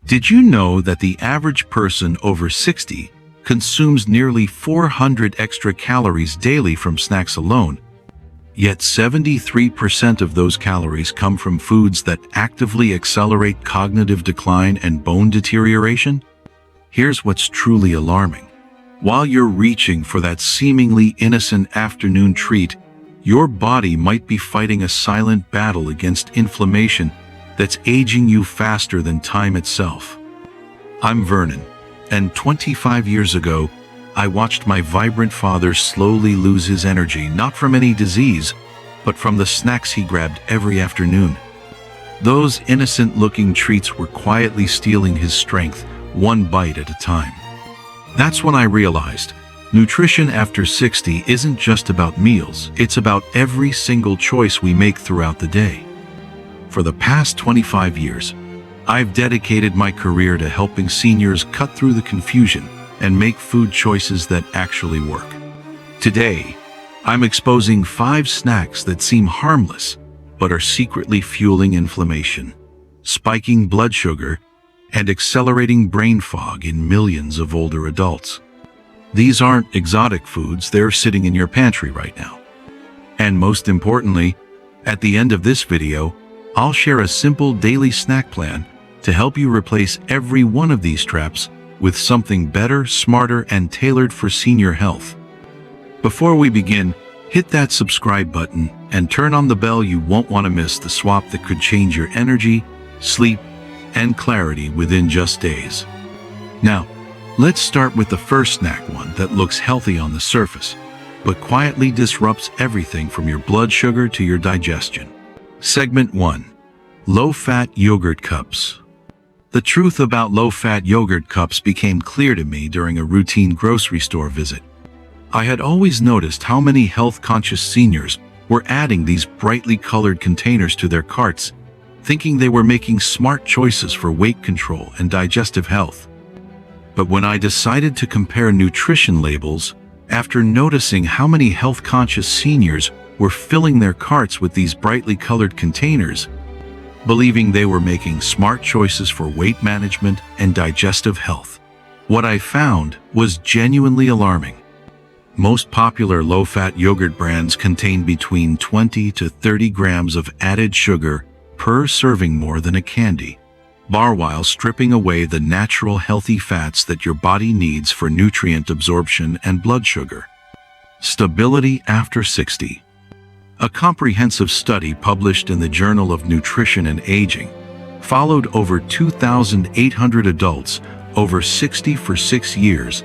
Did you know that the average person over 60 consumes nearly 400 extra calories daily from snacks alone? Yet 73% of those calories come from foods that actively accelerate cognitive decline and bone deterioration? Here's what's truly alarming. While you're reaching for that seemingly innocent afternoon treat, your body might be fighting a silent battle against inflammation that's aging you faster than time itself. I'm Vernon, and 25 years ago, I watched my vibrant father slowly lose his energy, not from any disease, but from the snacks he grabbed every afternoon. Those innocent-looking treats were quietly stealing his strength, one bite at a time. That's when I realized, nutrition after 60 isn't just about meals, it's about every single choice we make throughout the day. For the past 25 years, I've dedicated my career to helping seniors cut through the confusion and make food choices that actually work. Today, I'm exposing 5 snacks that seem harmless, but are secretly fueling inflammation, spiking blood sugar, and accelerating brain fog in millions of older adults. These aren't exotic foods, they're sitting in your pantry right now. And most importantly, at the end of this video, I'll share a simple daily snack plan to help you replace every one of these traps with something better, smarter, and tailored for senior health. Before we begin, hit that subscribe button and turn on the bell. You won't want to miss the swap that could change your energy, sleep, and clarity within just days. Now, let's start with the first snack, one that looks healthy on the surface, but quietly disrupts everything from your blood sugar to your digestion. Segment 1. Low-fat yogurt cups. The truth about low-fat yogurt cups became clear to me during a routine grocery store visit. I had always noticed how many health-conscious seniors were adding these brightly colored containers to their carts, thinking they were making smart choices for weight control and digestive health. But when I decided to compare nutrition labels, after noticing how many health-conscious seniors were filling their carts with these brightly colored containers, believing they were making smart choices for weight management and digestive health, what I found was genuinely alarming. Most popular low-fat yogurt brands contain between 20 to 30 grams of added sugar per serving, more than a candy bar, while stripping away the natural healthy fats that your body needs for nutrient absorption and blood sugar. Stability after 60. A comprehensive study published in the Journal of Nutrition and Aging followed over 2,800 adults over 60 for 6 years,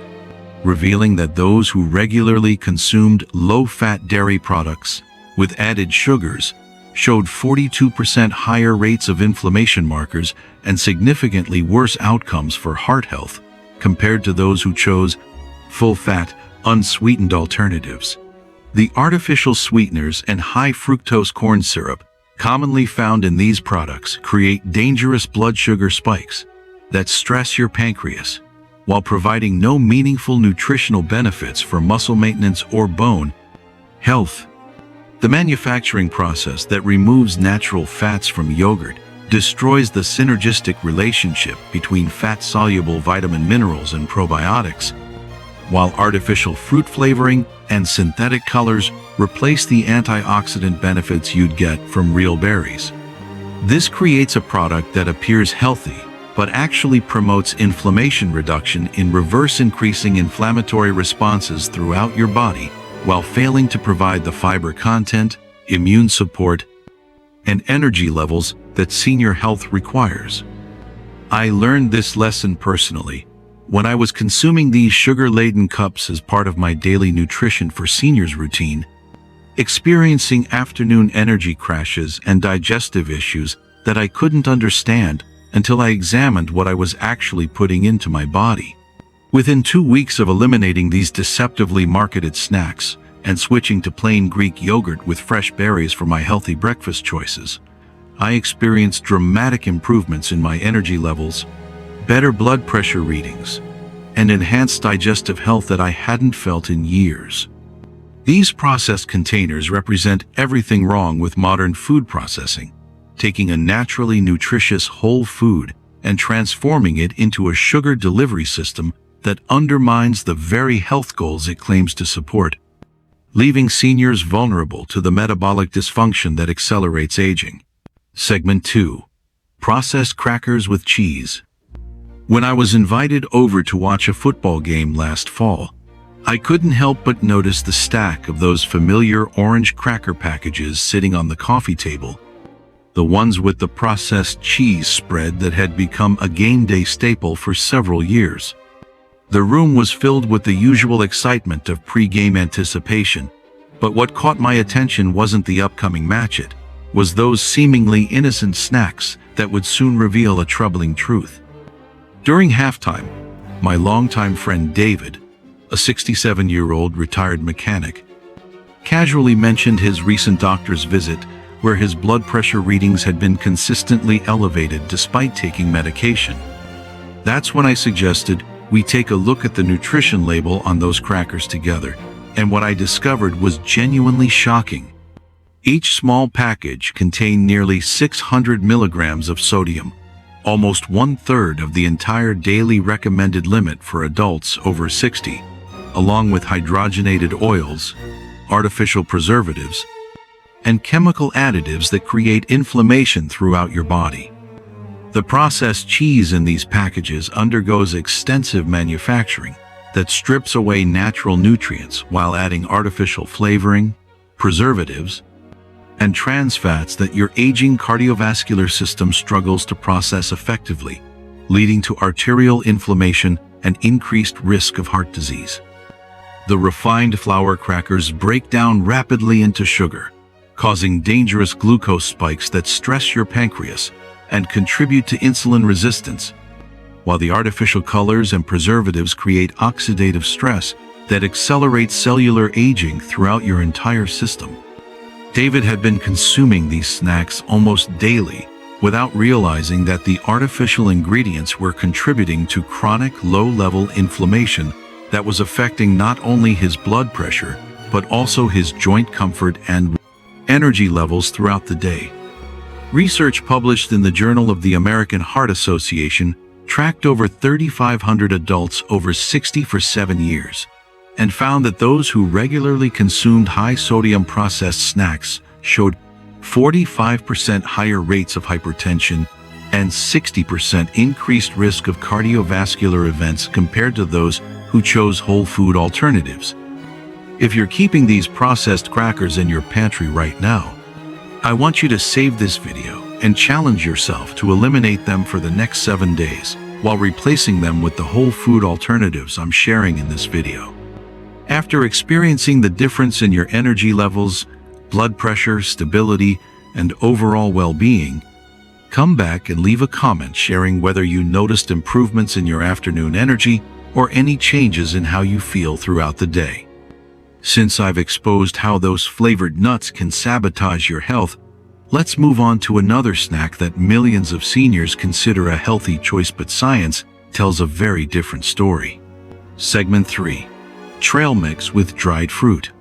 revealing that those who regularly consumed low-fat dairy products with added sugars showed 42% higher rates of inflammation markers and significantly worse outcomes for heart health compared to those who chose full-fat, unsweetened alternatives. The artificial sweeteners and high-fructose corn syrup commonly found in these products create dangerous blood sugar spikes that stress your pancreas, while providing no meaningful nutritional benefits for muscle maintenance or bone health. The manufacturing process that removes natural fats from yogurt destroys the synergistic relationship between fat-soluble vitamin minerals and probiotics, while artificial fruit flavoring and synthetic colors replace the antioxidant benefits you'd get from real berries. This creates a product that appears healthy, but actually promotes inflammation reduction in reverse, increasing inflammatory responses throughout your body, while failing to provide the fiber content, immune support, and energy levels that senior health requires. I learned this lesson personally when I was consuming these sugar-laden cups as part of my daily nutrition for seniors routine, experiencing afternoon energy crashes and digestive issues that I couldn't understand until I examined what I was actually putting into my body. Within 2 weeks of eliminating these deceptively marketed snacks and switching to plain Greek yogurt with fresh berries for my healthy breakfast choices, I experienced dramatic improvements in my energy levels, better blood pressure readings, and enhanced digestive health that I hadn't felt in years. These processed containers represent everything wrong with modern food processing, taking a naturally nutritious whole food and transforming it into a sugar delivery system that undermines the very health goals it claims to support, leaving seniors vulnerable to the metabolic dysfunction that accelerates aging. Segment 2. Processed crackers with cheese. When I was invited over to watch a football game last fall, I couldn't help but notice the stack of those familiar orange cracker packages sitting on the coffee table, the ones with the processed cheese spread that had become a game day staple for several years. The room was filled with the usual excitement of pre-game anticipation, but what caught my attention wasn't the upcoming match, it was those seemingly innocent snacks that would soon reveal a troubling truth. During halftime, my longtime friend David, a 67-year-old retired mechanic, casually mentioned his recent doctor's visit where his blood pressure readings had been consistently elevated despite taking medication. That's when I suggested we take a look at the nutrition label on those crackers together, and what I discovered was genuinely shocking. Each small package contained nearly 600 milligrams of sodium, almost 1/3 of the entire daily recommended limit for adults over 60, along with hydrogenated oils, artificial preservatives, and chemical additives that create inflammation throughout your body. The processed cheese in these packages undergoes extensive manufacturing that strips away natural nutrients while adding artificial flavoring, preservatives, and trans fats that your aging cardiovascular system struggles to process effectively, leading to arterial inflammation and increased risk of heart disease. The refined flour crackers break down rapidly into sugar, causing dangerous glucose spikes that stress your pancreas and contribute to insulin resistance, while the artificial colors and preservatives create oxidative stress that accelerates cellular aging throughout your entire system. David had been consuming these snacks almost daily without realizing that the artificial ingredients were contributing to chronic low-level inflammation that was affecting not only his blood pressure, but also his joint comfort and energy levels throughout the day. Research published in the Journal of the American Heart Association tracked over 3,500 adults over 60 for 7 years, and found that those who regularly consumed high-sodium processed snacks showed 45% higher rates of hypertension and 60% increased risk of cardiovascular events compared to those who chose whole food alternatives. If you're keeping these processed crackers in your pantry right now, I want you to save this video and challenge yourself to eliminate them for the next 7 days while replacing them with the whole food alternatives I'm sharing in this video. After experiencing the difference in your energy levels, blood pressure, stability, and overall well-being, come back and leave a comment sharing whether you noticed improvements in your afternoon energy or any changes in how you feel throughout the day. Since I've exposed how those flavored nuts can sabotage your health, let's move on to another snack that millions of seniors consider a healthy choice, but science tells a very different story. Segment 3. Trail mix with dried fruit.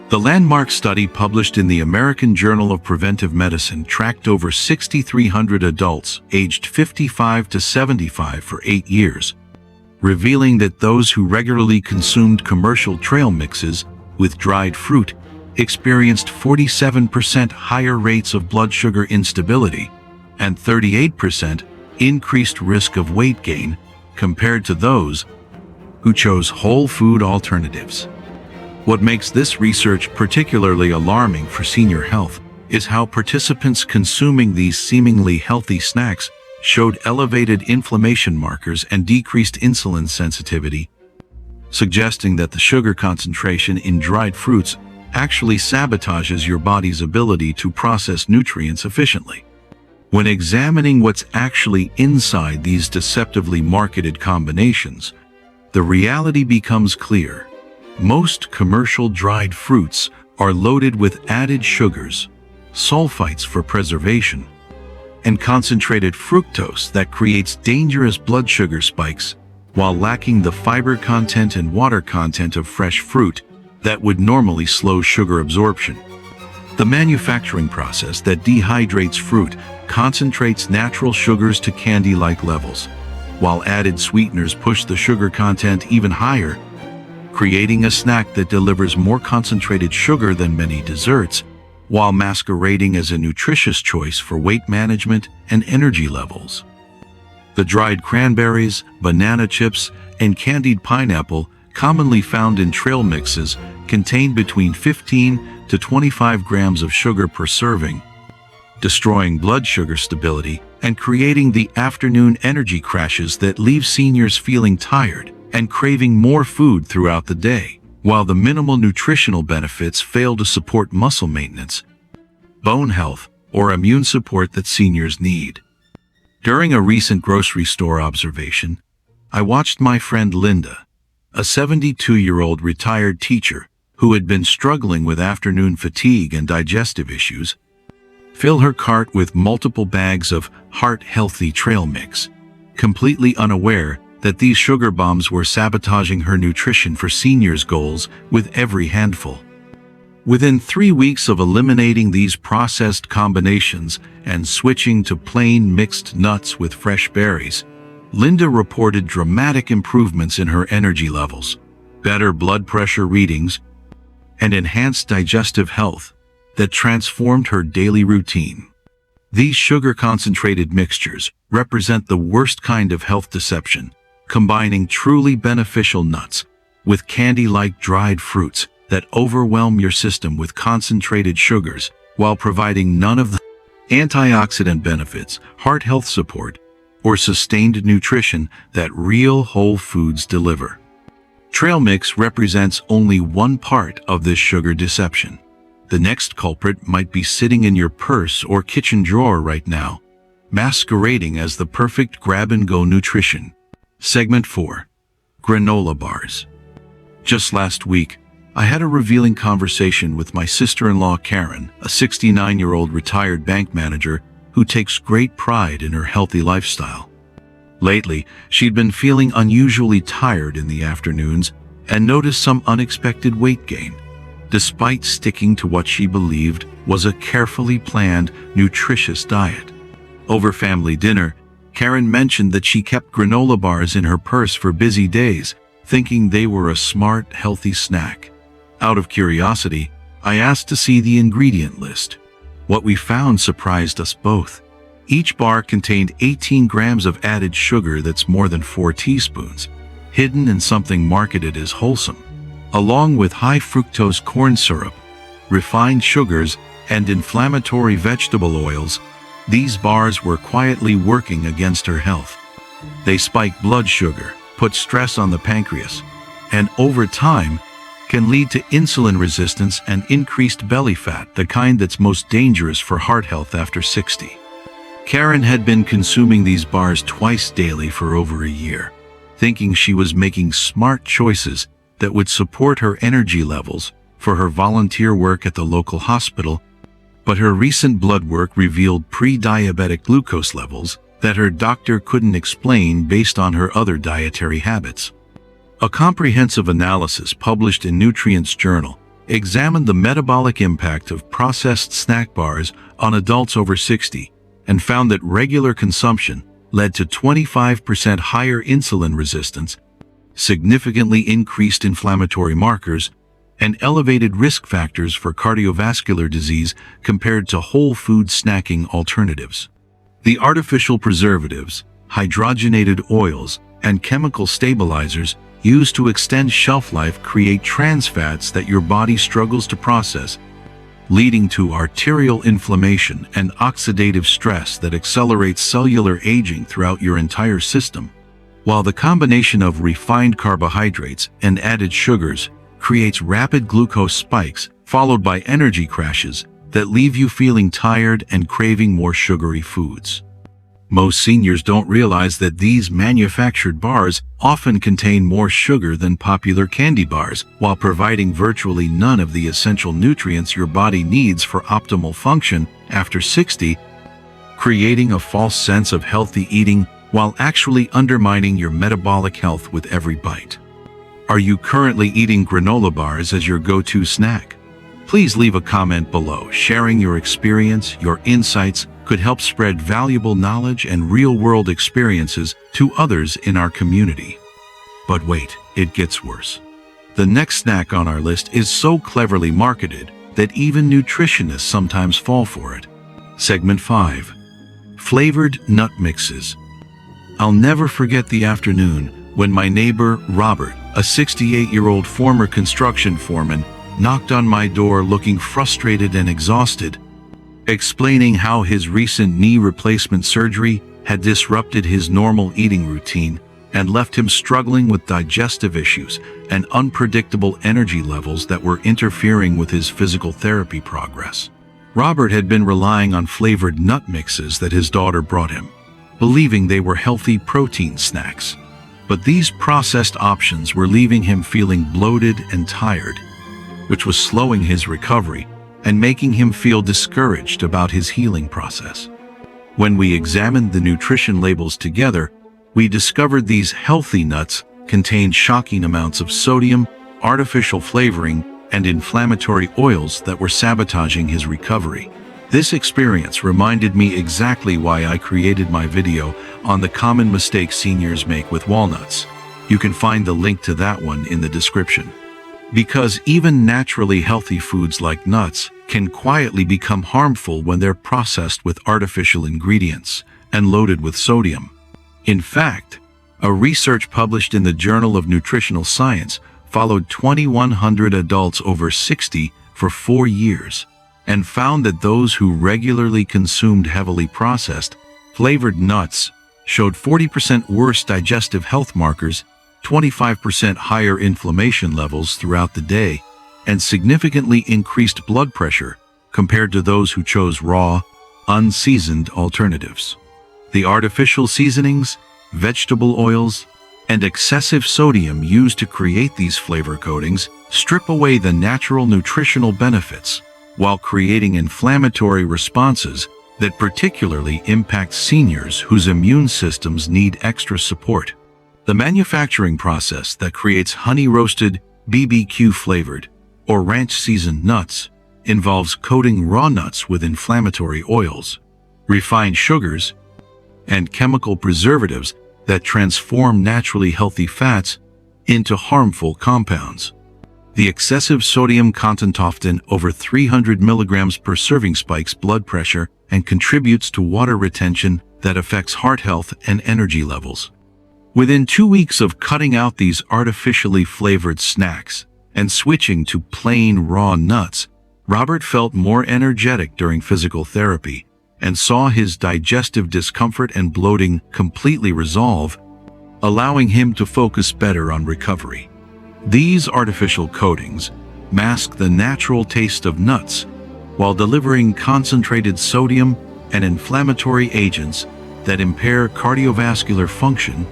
The landmark study published in the American Journal of Preventive Medicine tracked over 6,300 adults aged 55 to 75 for 8 years, revealing that those who regularly consumed commercial trail mixes with dried fruit experienced 47% higher rates of blood sugar instability and 38% increased risk of weight gain compared to those who chose whole food alternatives. What makes this research particularly alarming for senior health is how participants consuming these seemingly healthy snacks showed elevated inflammation markers and decreased insulin sensitivity, suggesting that the sugar concentration in dried fruits actually sabotages your body's ability to process nutrients efficiently. When examining what's actually inside these deceptively marketed combinations, the reality becomes clear. Most commercial dried fruits are loaded with added sugars, sulfites for preservation, and concentrated fructose that creates dangerous blood sugar spikes, while lacking the fiber content and water content of fresh fruit that would normally slow sugar absorption. The manufacturing process that dehydrates fruit concentrates natural sugars to candy-like levels, while added sweeteners push the sugar content even higher, creating a snack that delivers more concentrated sugar than many desserts, while masquerading as a nutritious choice for weight management and energy levels. The dried cranberries, banana chips, and candied pineapple, commonly found in trail mixes, contain between 15 to 25 grams of sugar per serving, destroying blood sugar stability and creating the afternoon energy crashes that leave seniors feeling tired and craving more food throughout the day, while the minimal nutritional benefits fail to support muscle maintenance, bone health, or immune support that seniors need. During a recent grocery store observation, I watched my friend Linda, a 72-year-old retired teacher who had been struggling with afternoon fatigue and digestive issues, fill her cart with multiple bags of heart-healthy trail mix, completely unaware that these sugar bombs were sabotaging her nutrition for seniors' goals with every handful. Within 3 weeks of eliminating these processed combinations and switching to plain mixed nuts with fresh berries, Linda reported dramatic improvements in her energy levels, better blood pressure readings, and enhanced digestive health that transformed her daily routine. These sugar-concentrated mixtures represent the worst kind of health deception, combining truly beneficial nuts with candy-like dried fruits that overwhelm your system with concentrated sugars while providing none of the antioxidant benefits, heart health support, or sustained nutrition that real whole foods deliver. Trail mix represents only one part of this sugar deception. The next culprit might be sitting in your purse or kitchen drawer right now, masquerading as the perfect grab-and-go nutrition. Segment 4. Granola bars. Just last week, I had a revealing conversation with my sister-in-law Karen, a 69-year-old retired bank manager who takes great pride in her healthy lifestyle. Lately, she'd been feeling unusually tired in the afternoons and noticed some unexpected weight gain, despite sticking to what she believed was a carefully planned, nutritious diet. Over family dinner, Karen mentioned that she kept granola bars in her purse for busy days, thinking they were a smart, healthy snack. Out of curiosity, I asked to see the ingredient list. What we found surprised us both. Each bar contained 18 grams of added sugar that's more than 4 teaspoons, hidden in something marketed as wholesome, along with high fructose corn syrup, refined sugars, and inflammatory vegetable oils. These bars were quietly working against her health. They spike blood sugar, put stress on the pancreas, and over time, can lead to insulin resistance and increased belly fat, the kind that's most dangerous for heart health after 60. Karen had been consuming these bars twice daily for over a year, thinking she was making smart choices that would support her energy levels for her volunteer work at the local hospital, but her recent blood work revealed pre-diabetic glucose levels that her doctor couldn't explain based on her other dietary habits. A comprehensive analysis published in Nutrients Journal examined the metabolic impact of processed snack bars on adults over 60 and found that regular consumption led to 25% higher insulin resistance, significantly increased inflammatory markers, and elevated risk factors for cardiovascular disease compared to whole food snacking alternatives. The artificial preservatives, hydrogenated oils, and chemical stabilizers used to extend shelf life create trans fats that your body struggles to process, leading to arterial inflammation and oxidative stress that accelerates cellular aging throughout your entire system. While the combination of refined carbohydrates and added sugars creates rapid glucose spikes, followed by energy crashes that leave you feeling tired and craving more sugary foods. Most seniors don't realize that these manufactured bars often contain more sugar than popular candy bars, while providing virtually none of the essential nutrients your body needs for optimal function after 60, creating a false sense of healthy eating while actually undermining your metabolic health with every bite. Are you currently eating granola bars as your go-to snack? Please leave a comment below sharing your experience, your insights, could help spread valuable knowledge and real-world experiences to others in our community. But wait, it gets worse. The next snack on our list is so cleverly marketed that even nutritionists sometimes fall for it. Segment 5. Flavored nut mixes. I'll never forget the afternoon when my neighbor, Robert, a 68-year-old former construction foreman, knocked on my door looking frustrated and exhausted, explaining how his recent knee replacement surgery had disrupted his normal eating routine and left him struggling with digestive issues and unpredictable energy levels that were interfering with his physical therapy progress. Robert had been relying on flavored nut mixes that his daughter brought him, believing they were healthy protein snacks. But these processed options were leaving him feeling bloated and tired, which was slowing his recovery and making him feel discouraged about his healing process. When we examined the nutrition labels together, we discovered these healthy nuts contained shocking amounts of sodium, artificial flavoring, and inflammatory oils that were sabotaging his recovery. This experience reminded me exactly why I created my video on the common mistakes seniors make with walnuts. You can find the link to that one in the description. Because even naturally healthy foods like nuts can quietly become harmful when they're processed with artificial ingredients and loaded with sodium. In fact, a research published in the Journal of Nutritional Science followed 2,100 adults over 60 for 4 years and found that those who regularly consumed heavily processed, flavored nuts showed 40% worse digestive health markers, 25% higher inflammation levels throughout the day, and significantly increased blood pressure compared to those who chose raw, unseasoned alternatives. The artificial seasonings, vegetable oils, and excessive sodium used to create these flavor coatings strip away the natural nutritional benefits while creating inflammatory responses that particularly impact seniors whose immune systems need extra support. The manufacturing process that creates honey-roasted, BBQ-flavored, or ranch-seasoned nuts involves coating raw nuts with inflammatory oils, refined sugars, and chemical preservatives that transform naturally healthy fats into harmful compounds. The excessive sodium content, often over 300 milligrams per serving, spikes blood pressure and contributes to water retention that affects heart health and energy levels. Within 2 weeks of cutting out these artificially flavored snacks and switching to plain raw nuts, Robert felt more energetic during physical therapy and saw his digestive discomfort and bloating completely resolve, allowing him to focus better on recovery. These artificial coatings mask the natural taste of nuts while delivering concentrated sodium and inflammatory agents that impair cardiovascular function,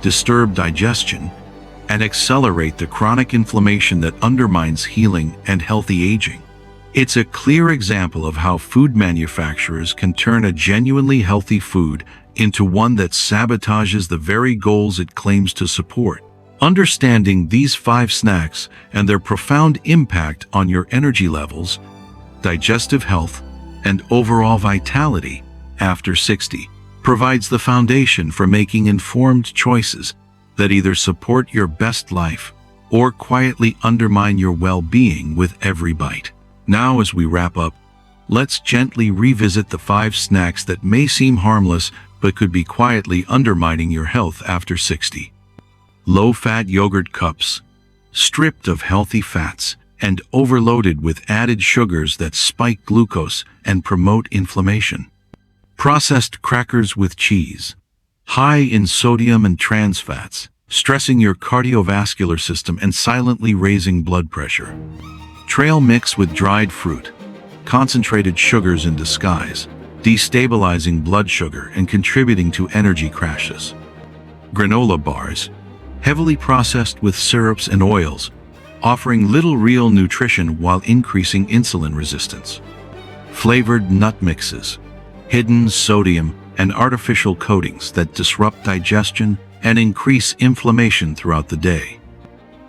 disturb digestion, and accelerate the chronic inflammation that undermines healing and healthy aging. It's a clear example of how food manufacturers can turn a genuinely healthy food into one that sabotages the very goals it claims to support. Understanding these 5 snacks and their profound impact on your energy levels, digestive health, and overall vitality after 60 provides the foundation for making informed choices that either support your best life or quietly undermine your well-being with every bite. Now, as we wrap up, let's gently revisit the 5 snacks that may seem harmless but could be quietly undermining your health after 60. Low-fat yogurt cups, stripped of healthy fats and overloaded with added sugars that spike glucose and promote inflammation. Processed crackers with cheese, high in sodium and trans fats, stressing your cardiovascular system and silently raising blood pressure. Trail mix with dried fruit, concentrated sugars in disguise, destabilizing blood sugar and contributing to energy crashes. Granola bars, heavily processed with syrups and oils, offering little real nutrition while increasing insulin resistance. Flavored nut mixes, hidden sodium and artificial coatings that disrupt digestion and increase inflammation throughout the day.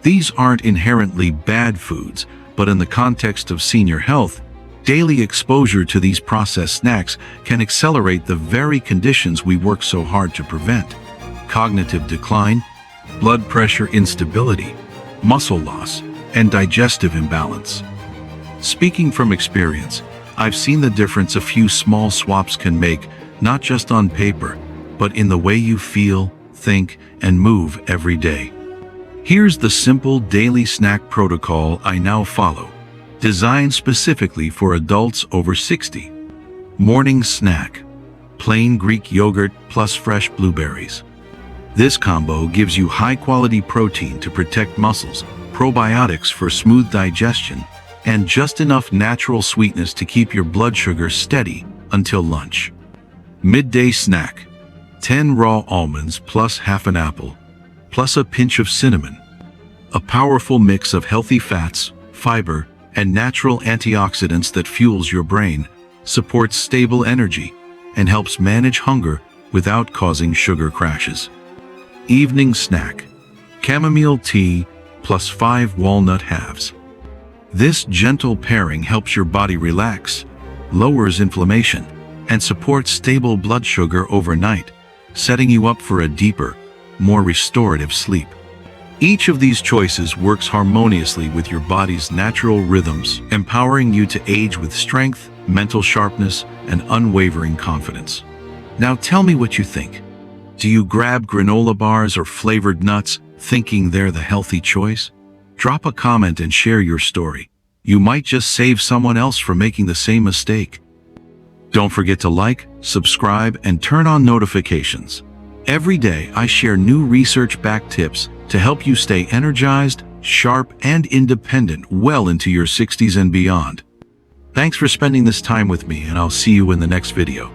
These aren't inherently bad foods, but in the context of senior health, Daily exposure to these processed snacks can accelerate the very conditions we work so hard to prevent: cognitive decline, blood pressure instability, muscle loss, and digestive imbalance. Speaking from experience, I've seen the difference a few small swaps can make, not just on paper, but in the way you feel, think, and move every day. Here's the simple daily snack protocol I now follow, designed specifically for adults over 60. Morning snack: plain Greek yogurt plus fresh blueberries. This combo gives you high-quality protein to protect muscles, probiotics for smooth digestion, and just enough natural sweetness to keep your blood sugar steady until lunch. Midday snack: 10 raw almonds plus half an apple, plus a pinch of cinnamon. A powerful mix of healthy fats, fiber, and natural antioxidants that fuels your brain, supports stable energy, and helps manage hunger without causing sugar crashes. Evening snack: chamomile tea plus 5 walnut halves. This gentle pairing helps your body relax, lowers inflammation, and supports stable blood sugar overnight, setting you up for a deeper, more restorative sleep. Each of these choices works harmoniously with your body's natural rhythms, empowering you to age with strength, mental sharpness, and unwavering confidence. Now tell me what you think. Do you grab granola bars or flavored nuts, thinking they're the healthy choice? Drop a comment and share your story. You might just save someone else from making the same mistake. Don't forget to like, subscribe, and turn on notifications. Every day I share new research-backed tips to help you stay energized, sharp, and independent well into your 60s and beyond. Thanks for spending this time with me, and I'll see you in the next video.